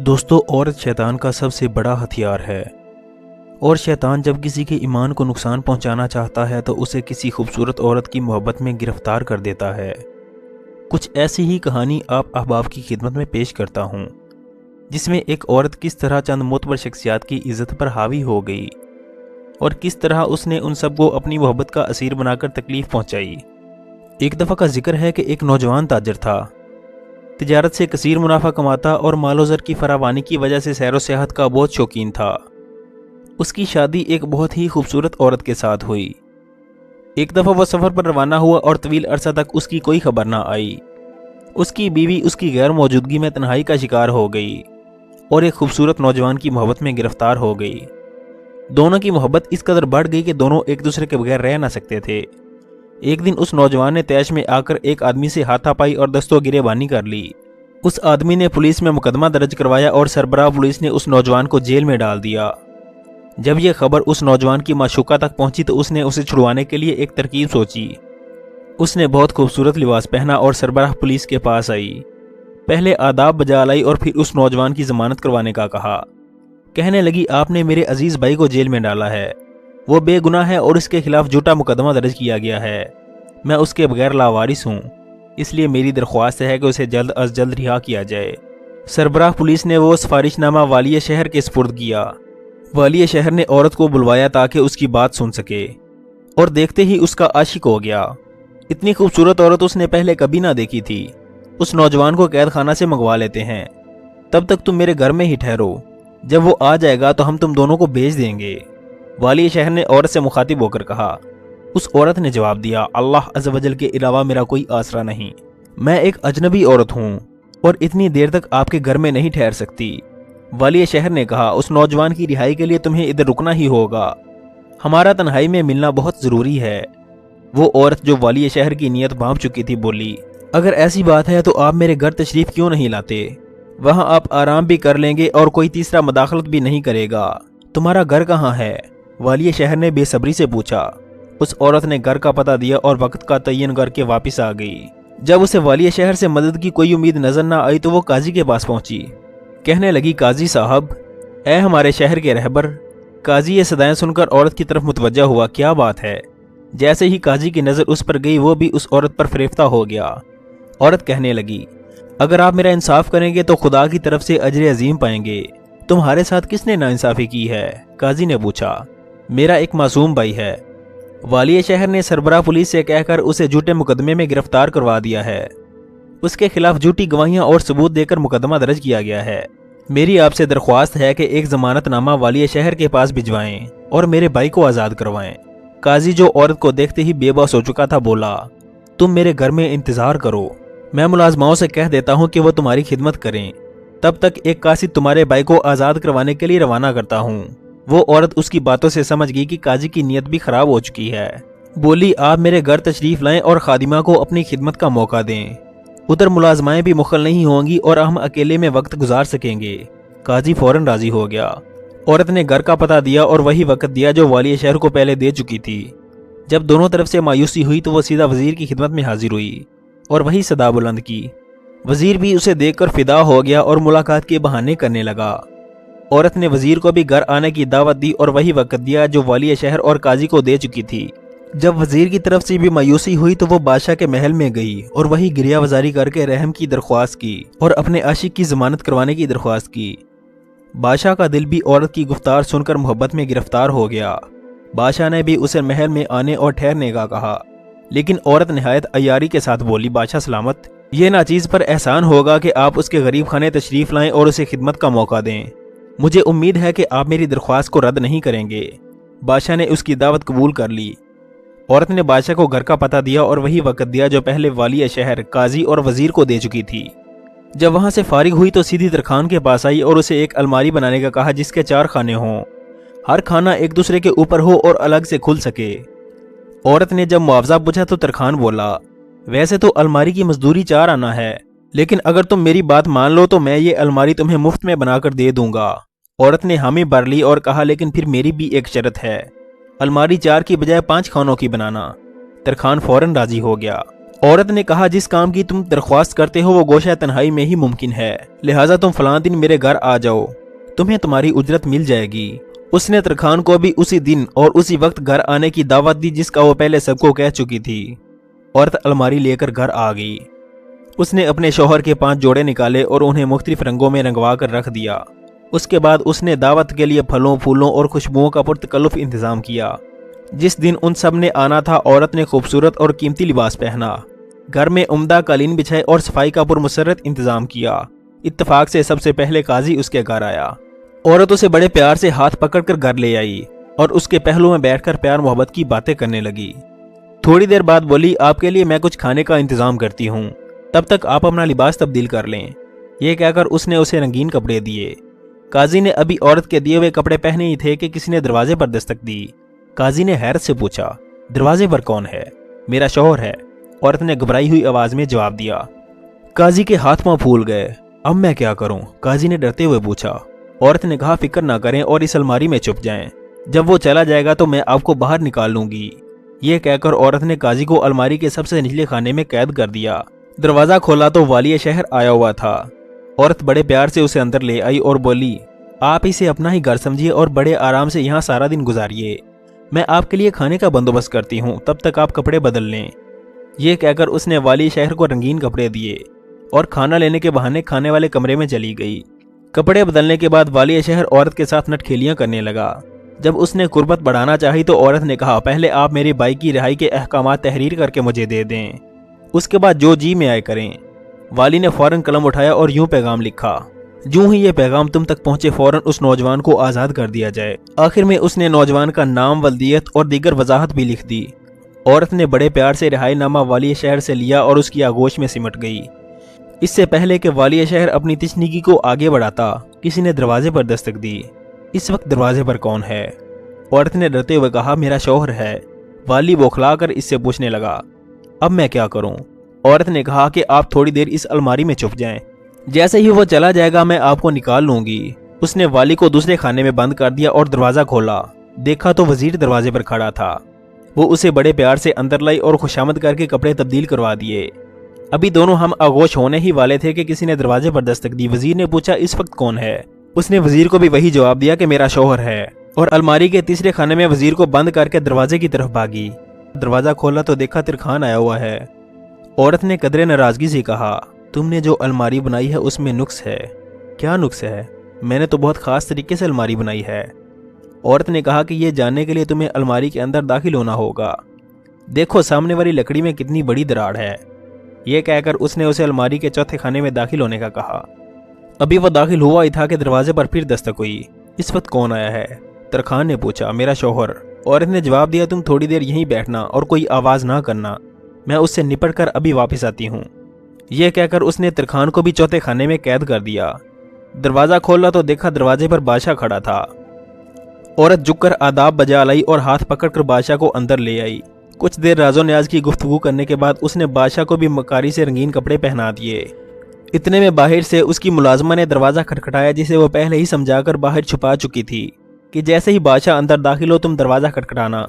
دوستو، عورت شیطان کا سب سے بڑا ہتھیار ہے، اور شیطان جب کسی کے ایمان کو نقصان پہنچانا چاہتا ہے تو اسے کسی خوبصورت عورت کی محبت میں گرفتار کر دیتا ہے۔ کچھ ایسی ہی کہانی آپ احباب کی خدمت میں پیش کرتا ہوں، جس میں ایک عورت کس طرح چند معتبر شخصیات کی عزت پر حاوی ہو گئی اور کس طرح اس نے ان سب کو اپنی محبت کا اسیر بنا کر تکلیف پہنچائی۔ ایک دفعہ کا ذکر ہے کہ ایک نوجوان تاجر تھا، تجارت سے کثیر منافع کماتا اور مال و زر کی فراوانی کی وجہ سے سیر و سیاحت کا بہت شوقین تھا۔ اس کی شادی ایک بہت ہی خوبصورت عورت کے ساتھ ہوئی۔ ایک دفعہ وہ سفر پر روانہ ہوا اور طویل عرصہ تک اس کی کوئی خبر نہ آئی۔ اس کی بیوی اس کی غیر موجودگی میں تنہائی کا شکار ہو گئی اور ایک خوبصورت نوجوان کی محبت میں گرفتار ہو گئی۔ دونوں کی محبت اس قدر بڑھ گئی کہ دونوں ایک دوسرے کے بغیر رہ نہ سکتے تھے۔ ایک دن اس نوجوان نے تیش میں آ کر ایک آدمی سے ہاتھا پائی اور دستوں گرے بانی کر لی۔ اس آدمی نے پولیس میں مقدمہ درج کروایا اور سربراہ پولیس نے اس نوجوان کو جیل میں ڈال دیا۔ جب یہ خبر اس نوجوان کی معشوقہ تک پہنچی تو اس نے اسے چھڑوانے کے لیے ایک ترکیب سوچی۔ اس نے بہت خوبصورت لباس پہنا اور سربراہ پولیس کے پاس آئی۔ پہلے آداب بجا لائی اور پھر اس نوجوان کی ضمانت کروانے کا کہا۔ کہنے لگی، آپ نے میرے عزیز بھائی کو جیل میں ڈالا ہے، وہ بے گناہ ہے اور اس کے خلاف جھوٹا مقدمہ درج کیا گیا ہے۔ میں اس کے بغیر لاوارث ہوں، اس لیے میری درخواست ہے کہ اسے جلد از جلد رہا کیا جائے۔ سربراہ پولیس نے وہ سفارش نامہ والی شہر کے سپرد کیا۔ والی شہر نے عورت کو بلوایا تاکہ اس کی بات سن سکے، اور دیکھتے ہی اس کا عاشق ہو گیا۔ اتنی خوبصورت عورت اس نے پہلے کبھی نہ دیکھی تھی۔ اس نوجوان کو قید خانہ سے منگوا لیتے ہیں، تب تک تم میرے گھر میں ہی ٹھہرو، جب وہ آ جائے گا تو ہم تم دونوں کو بھیج دیں گے۔ والی شہر نے عورت سے مخاطب ہو کر کہا۔ اس عورت نے جواب دیا، اللہ عز و جل کے علاوہ میرا کوئی آسرا نہیں، میں ایک اجنبی عورت ہوں اور اتنی دیر تک آپ کے گھر میں نہیں ٹھہر سکتی۔ والی شہر نے کہا، اس نوجوان کی رہائی کے لیے تمہیں ادھر رکنا ہی ہوگا، ہمارا تنہائی میں ملنا بہت ضروری ہے۔ وہ عورت جو والی شہر کی نیت بھانپ چکی تھی بولی، اگر ایسی بات ہے تو آپ میرے گھر تشریف کیوں نہیں لاتے؟ وہاں آپ آرام بھی کر لیں گے اور کوئی تیسرا مداخلت بھی نہیں کرے گا۔ تمہارا گھر کہاں ہے؟ والی شہر نے بے صبری سے پوچھا۔ اس عورت نے گھر کا پتہ دیا اور وقت کا تعین کر کے واپس آ گئی۔ جب اسے والی شہر سے مدد کی کوئی امید نظر نہ آئی تو وہ قاضی کے پاس پہنچی۔ کہنے لگی، قاضی صاحب، اے ہمارے شہر کے رہبر۔ قاضی یہ صدائیں سن کر عورت کی طرف متوجہ ہوا، کیا بات ہے؟ جیسے ہی قاضی کی نظر اس پر گئی وہ بھی اس عورت پر فریفتہ ہو گیا۔ عورت کہنے لگی، اگر آپ میرا انصاف کریں گے تو خدا کی طرف سے اجر عظیم پائیں گے۔ تمہارے ساتھ کس نے ناانصافی کی ہے؟ قاضی نے پوچھا۔ میرا ایک معصوم بھائی ہے۔ والی شہر نے سربراہ پولیس سے کہہ کر اسے جھوٹے مقدمے میں گرفتار کروا دیا ہے۔ اس کے خلاف جھوٹی گواہیاں اور ثبوت دے کر مقدمہ درج کیا گیا ہے۔ میری آپ سے درخواست ہے کہ ایک ضمانت نامہ والی شہر کے پاس بھجوائیں اور میرے بھائی کو آزاد کروائیں۔ قاضی جو عورت کو دیکھتے ہی بے بس ہو چکا تھا بولا، تم میرے گھر میں انتظار کرو، میں ملازماؤں سے کہہ دیتا ہوں کہ وہ تمہاری خدمت کریں، تب تک ایک قاصد تمہارے بھائی کو آزاد کروانے کے لیے روانہ کرتا ہوں۔ وہ عورت اس کی باتوں سے سمجھ گئی کہ قاضی کی نیت بھی خراب ہو چکی ہے۔ بولی، آپ میرے گھر تشریف لائیں اور خادمہ کو اپنی خدمت کا موقع دیں، ادھر ملازمائیں بھی مخل نہیں ہوں گی اور ہم اکیلے میں وقت گزار سکیں گے۔ قاضی فوراً راضی ہو گیا۔ عورت نے گھر کا پتہ دیا اور وہی وقت دیا جو والی شہر کو پہلے دے چکی تھی۔ جب دونوں طرف سے مایوسی ہوئی تو وہ سیدھا وزیر کی خدمت میں حاضر ہوئی اور وہی صدا بلند کی۔ وزیر بھی اسے دیکھ کر فدا ہو گیا اور ملاقات کے بہانے کرنے لگا۔ عورت نے وزیر کو بھی گھر آنے کی دعوت دی اور وہی وقت دیا جو والی شہر اور قاضی کو دے چکی تھی۔ جب وزیر کی طرف سے بھی مایوسی ہوئی تو وہ بادشاہ کے محل میں گئی اور وہی گریہ وزاری کر کے رحم کی درخواست کی اور اپنے عاشق کی ضمانت کروانے کی درخواست کی۔ بادشاہ کا دل بھی عورت کی گفتار سن کر محبت میں گرفتار ہو گیا۔ بادشاہ نے بھی اسے محل میں آنے اور ٹھہرنے کا کہا، لیکن عورت نہایت عیاری کے ساتھ بولی، بادشاہ سلامت، یہ ناچیز پر احسان ہوگا کہ آپ اس کے غریب خانے تشریف لائیں اور اسے خدمت کا موقع دیں۔ مجھے امید ہے کہ آپ میری درخواست کو رد نہیں کریں گے۔ بادشاہ نے اس کی دعوت قبول کر لی۔ عورت نے بادشاہ کو گھر کا پتہ دیا اور وہی وقت دیا جو پہلے والی شہر، قاضی اور وزیر کو دے چکی تھی۔ جب وہاں سے فارغ ہوئی تو سیدھی ترخان کے پاس آئی اور اسے ایک الماری بنانے کا کہا جس کے 4 خانے ہوں، ہر کھانا ایک دوسرے کے اوپر ہو اور الگ سے کھل سکے۔ عورت نے جب معاوضہ پوچھا تو ترخان بولا، ویسے تو الماری کی مزدوری 4 آنا ہے، لیکن اگر تم میری بات مان لو تو میں یہ الماری تمہیں مفت میں بنا کر دے دوں گا۔ عورت نے حامی بھر لی اور کہا، لیکن پھر میری بھی ایک شرط ہے، الماری 4 کی بجائے 5 خانوں کی بنانا۔ ترخان فوراً راضی ہو گیا۔ عورت نے کہا جس کام کی تم درخواست کرتے ہو وہ گوشہ تنہائی میں ہی ممکن ہے، لہٰذا تم فلاں دن میرے گھر آ جاؤ، تمہیں تمہاری اجرت مل جائے گی۔ اس نے ترکھان کو بھی اسی دن اور اسی وقت گھر آنے کی دعوت دی جس کا وہ پہلے سب کو کہہ چکی تھی۔ عورت الماری لے کر گھر آ گئی۔ اس نے اپنے شوہر کے 5 جوڑے نکالے اور انہیں مختلف رنگوں میں رنگوا کر رکھ دیا۔ اس کے بعد اس نے دعوت کے لیے پھلوں، پھولوں اور خوشبوؤں کا پرتکلف انتظام کیا۔ جس دن ان سب نے آنا تھا عورت نے خوبصورت اور قیمتی لباس پہنا، گھر میں عمدہ قالین بچھائے اور صفائی کا پرمسرت انتظام کیا۔ اتفاق سے سب سے پہلے قاضی اس کے گھر آیا۔ عورت اسے بڑے پیار سے ہاتھ پکڑ کر گھر لے آئی اور اس کے پہلو میں بیٹھ کر پیار محبت کی باتیں کرنے لگی۔ تھوڑی دیر بعد بولی، آپ کے لیے میں کچھ کھانے کا انتظام کرتی ہوں، تب تک آپ اپنا لباس تبدیل کر لیں۔ یہ کہہ کر اس نے اسے رنگین کپڑے دیے۔ قاضی نے ابھی عورت کے دیے ہوئے کپڑے پہنے ہی تھے کہ کسی نے دروازے پر دستک دی۔ قاضی نے حیرت سے پوچھا، دروازے پر کون ہے؟ میرا شوہر ہے، عورت نے گھبرائی ہوئی آواز میں جواب دیا۔ قاضی کے ہاتھ پاؤں پھول گئے۔ اب میں کیا کروں؟ قاضی نے ڈرتے ہوئے پوچھا۔ عورت نے کہا، فکر نہ کریں اور اس الماری میں چھپ جائیں، جب وہ چلا جائے گا تو میں آپ کو باہر نکال لوں گی۔ یہ کہہ کر عورت نے قاضی کو الماری کے سب سے نچلے خانے میں قید کر دیا۔ دروازہ کھولا تو والی شہر آیا ہوا تھا۔ عورت بڑے پیار سے اسے اندر لے آئی اور بولی، آپ اسے اپنا ہی گھر سمجھیے اور بڑے آرام سے یہاں سارا دن گزاریے، میں آپ کے لیے کھانے کا بندوبست کرتی ہوں، تب تک آپ کپڑے بدل لیں۔ یہ کہہ کر اس نے والی شہر کو رنگین کپڑے دیے اور کھانا لینے کے بہانے کھانے والے کمرے میں چلی گئی۔ کپڑے بدلنے کے بعد والی شہر عورت کے ساتھ نٹ کھیلیاں کرنے لگا۔ جب اس نے قربت بڑھانا چاہی تو عورت نے کہا، پہلے آپ میرے بھائی کی رہائی کے احکامات تحریر کر کے مجھے دے دیں، اس کے بعد جو جی میں آئے کریں۔ والی نے فوراً قلم اٹھایا اور یوں پیغام لکھا، جو ہی یہ پیغام تم تک پہنچے فوراً اس نوجوان کو آزاد کر دیا جائے۔ آخر میں اس نے نوجوان کا نام، ولدیت اور دیگر وضاحت بھی لکھ دی۔ عورت نے بڑے پیار سے رہائی نامہ والی شہر سے لیا اور اس کی آغوش میں سمٹ گئی۔ اس سے پہلے کہ والی شہر اپنی تشنگی کو آگے بڑھاتا، کسی نے دروازے پر دستک دی۔ اس وقت دروازے پر کون ہے؟ عورت نے ڈرتے ہوئے کہا، میرا شوہر ہے۔ والی بوکھلا کر اس سے پوچھنے لگا، اب میں کیا کروں؟ عورت نے کہا کہ آپ تھوڑی دیر اس الماری میں چھپ جائیں، جیسے ہی وہ چلا جائے گا میں آپ کو نکال لوں گی۔ اس نے والی کو دوسرے خانے میں بند کر دیا اور دروازہ کھولا۔ دیکھا تو وزیر دروازے پر کھڑا تھا۔ وہ اسے بڑے پیار سے اندر لائی اور خوشامد کر کے کپڑے تبدیل کروا دیے۔ ابھی دونوں ہم آغوش ہونے ہی والے تھے کہ کسی نے دروازے پر دستک دی۔ وزیر نے پوچھا، اس وقت کون ہے؟ اس نے وزیر کو بھی وہی جواب دیا کہ میرا شوہر ہے، اور الماری کے تیسرے خانے میں وزیر کو بند کر کے دروازے کی طرف بھاگی۔ دروازہ کھولا تو دیکھا ترکھان آیا ہوا ہے۔ عورت نے قدرے ناراضگی سے کہا، تم نے جو الماری بنائی ہے اس میں نقص ہے۔ کیا نقص ہے؟ میں نے تو بہت خاص طریقے سے الماری بنائی ہے۔ عورت نے کہا کہ یہ جاننے کے لیے تمہیں الماری کے اندر داخل ہونا ہوگا۔ دیکھو سامنے والی لکڑی میں کتنی بڑی دراڑ ہے۔ یہ کہہ کر اس نے اسے الماری کے چوتھے خانے میں داخل ہونے کا کہا۔ ابھی وہ داخل ہوا ہی تھا کہ دروازے پر پھر دستک ہوئی۔ اس وقت کون آیا ہے؟ ترکھان نے پوچھا۔ میرا شوہر۔ عورت نے جواب دیا، تم تھوڑی دیر یہیں بیٹھنا اور کوئی آواز نہ کرنا، میں اس سے نپٹ کر ابھی واپس آتی ہوں۔ یہ کہہ کر اس نے ترکھان کو بھی چوتھے خانے میں قید کر دیا۔ دروازہ کھولا تو دیکھا دروازے پر بادشاہ کھڑا تھا۔ عورت جھک کر آداب بجا لائی اور ہاتھ پکڑ کر بادشاہ کو اندر لے آئی۔ کچھ دیر راز و نیاز کی گفتگو کرنے کے بعد اس نے بادشاہ کو بھی مکاری سے رنگین کپڑے پہنا دیے۔ اتنے میں باہر سے اس کی ملازمہ نے دروازہ کھٹکھٹایا، جسے وہ پہلے ہی سمجھا کر باہر چھپا چکی تھی کہ جیسے ہی بادشاہ اندر داخل ہو تم دروازہ کھٹکھٹانا۔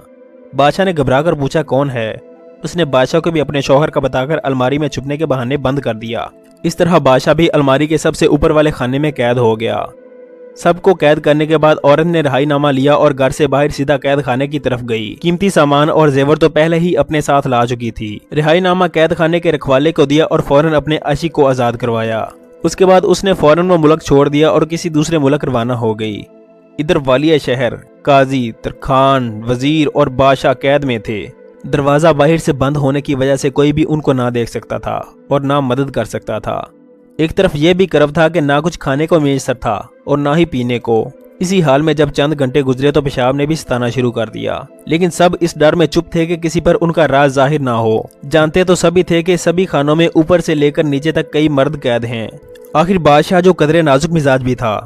بادشاہ نے گھبرا کر پوچھا، کون ہے؟ اس نے بادشاہ کو بھی اپنے شوہر کا بتا کر الماری میں چھپنے کے بہانے بند کر دیا۔ اس طرح بادشاہ بھی الماری کے سب سے اوپر والے خانے میں قید ہو گیا۔ سب کو قید کرنے کے بعد عورت نے رہائی نامہ لیا اور گھر سے باہر سیدھا قید خانے کی طرف گئی۔ قیمتی سامان اور زیور تو پہلے ہی اپنے ساتھ لا چکی تھی۔ رہائی نامہ قید خانے کے رکھوالے کو دیا اور فوراً اپنے عاشق کو آزاد کروایا۔ اس کے بعد اس نے فوراً وہ ملک چھوڑ دیا اور کسی دوسرے ملک روانہ ہو گئی۔ ادھر والیہ شہر، قاضی، ترکھان، وزیر اور بادشاہ قید میں تھے۔ دروازہ باہر سے بند ہونے کی وجہ سے کوئی بھی ان کو نہ دیکھ سکتا تھا اور نہ مدد کر سکتا تھا۔ ایک طرف یہ بھی کرب تھا کہ نہ کچھ کھانے کو میسر تھا اور نہ ہی پینے کو۔ اسی حال میں جب چند گھنٹے گزرے تو پیشاب نے بھی ستانا شروع کر دیا، لیکن سب اس ڈر میں چپ تھے کہ کسی پر ان کا راز ظاہر نہ ہو۔ جانتے تو سبھی تھے کہ سبھی خانوں میں اوپر سے لے کر نیچے تک کئی مرد قید ہیں۔ آخر بادشاہ جو قدرے نازک مزاج بھی تھا،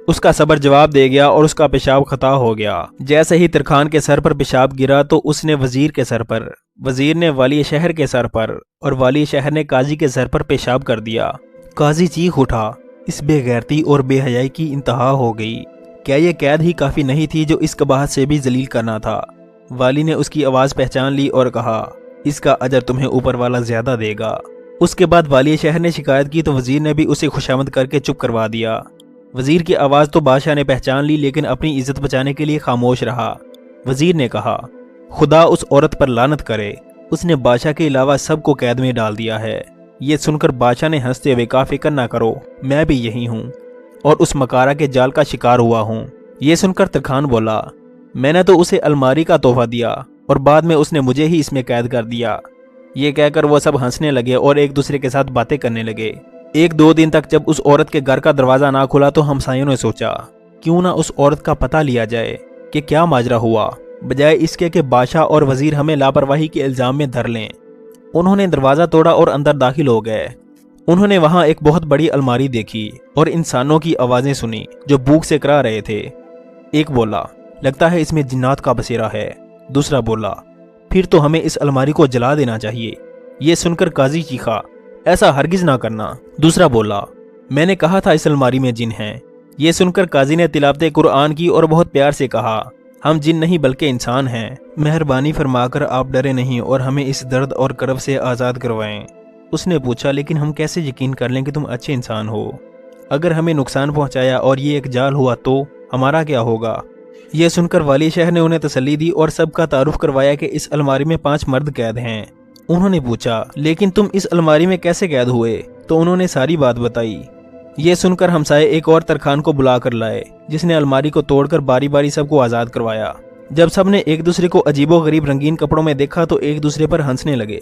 اس کا صبر جواب دے گیا اور اس کا پیشاب خطا ہو گیا۔ جیسے ہی ترکھان کے سر پر پیشاب گرا تو اس نے وزیر کے سر پر، وزیر نے والی شہر کے سر پر اور والی شہر نے قاضی کے سر پر پیشاب کر دیا۔ قاضی چیخ اٹھا، اس بے غیرتی اور بے حیائی کی انتہا ہو گئی۔ کیا یہ قید ہی کافی نہیں تھی جو اس قباحت سے بھی ذلیل کرنا تھا؟ والی نے اس کی آواز پہچان لی اور کہا، اس کا اجر تمہیں اوپر والا زیادہ دے گا۔ اس کے بعد والی شہر نے شکایت کی تو وزیر نے بھی اسے خوشامد کر کے چپ کروا دیا۔ وزیر کی آواز تو بادشاہ نے پہچان لی، لیکن اپنی عزت بچانے کے لیے خاموش رہا۔ وزیر نے کہا، خدا اس عورت پر لعنت کرے، اس نے بادشاہ کے علاوہ سب کو قید میں ڈال دیا ہے۔ یہ سن کر بادشاہ نے ہنستے ہوئے کہا، فکر نہ کرو، میں بھی یہی ہوں اور اس مکارہ کے جال کا شکار ہوا ہوں۔ یہ سن کر ترکھان بولا، میں نے تو اسے الماری کا تحفہ دیا اور بعد میں اس نے مجھے ہی اس میں قید کر دیا۔ یہ کہہ کر وہ سب ہنسنے لگے اور ایک دوسرے کے ساتھ باتیں کرنے لگے۔ ایک دو دن تک جب اس عورت کے گھر کا دروازہ نہ کھلا تو ہمسایوں نے سوچا کیوں نہ اس عورت کا پتہ لیا جائے کہ کیا ماجرا ہوا، بجائے اس کے کہ بادشاہ اور وزیر ہمیں لاپرواہی کے الزام میں دھر لیں۔ انہوں نے دروازہ توڑا اور اندر داخل ہو گئے۔ انہوں نے وہاں ایک بہت بڑی الماری دیکھی اور انسانوں کی آوازیں سنی جو بھوک سے کرا رہے تھے۔ ایک بولا، لگتا ہے اس میں جنات کا بسیرا ہے۔ دوسرا بولا، پھر تو ہمیں اس الماری کو جلا دینا چاہیے۔ یہ سن کر قاضی چیخا، ایسا ہرگز نہ کرنا۔ دوسرا بولا، میں نے کہا تھا اس الماری میں جن ہیں۔ یہ سن کر قاضی نے تلاوت قرآن کی اور بہت پیار سے کہا، ہم جن نہیں بلکہ انسان ہیں، مہربانی فرما کر آپ ڈرے نہیں اور ہمیں اس درد اور کرب سے آزاد کروائیں۔ اس نے پوچھا، لیکن ہم کیسے یقین کر لیں کہ تم اچھے انسان ہو؟ اگر ہمیں نقصان پہنچایا اور یہ ایک جال ہوا تو ہمارا کیا ہوگا؟ یہ سن کر والی شہر نے انہیں تسلی دی اور سب کا تعارف کروایا کہ اس الماری میں 5 مرد قید ہیں۔ انہوں نے پوچھا، لیکن تم اس الماری میں کیسے قید ہوئے؟ تو انہوں نے ساری بات بتائی۔ یہ سن کر ہمسائے ایک اور ترکھان کو بلا کر لائے، جس نے الماری کو توڑ کر باری باری سب کو آزاد کروایا۔ جب سب نے ایک دوسرے کو عجیب و غریب رنگین کپڑوں میں دیکھا تو ایک دوسرے پر ہنسنے لگے۔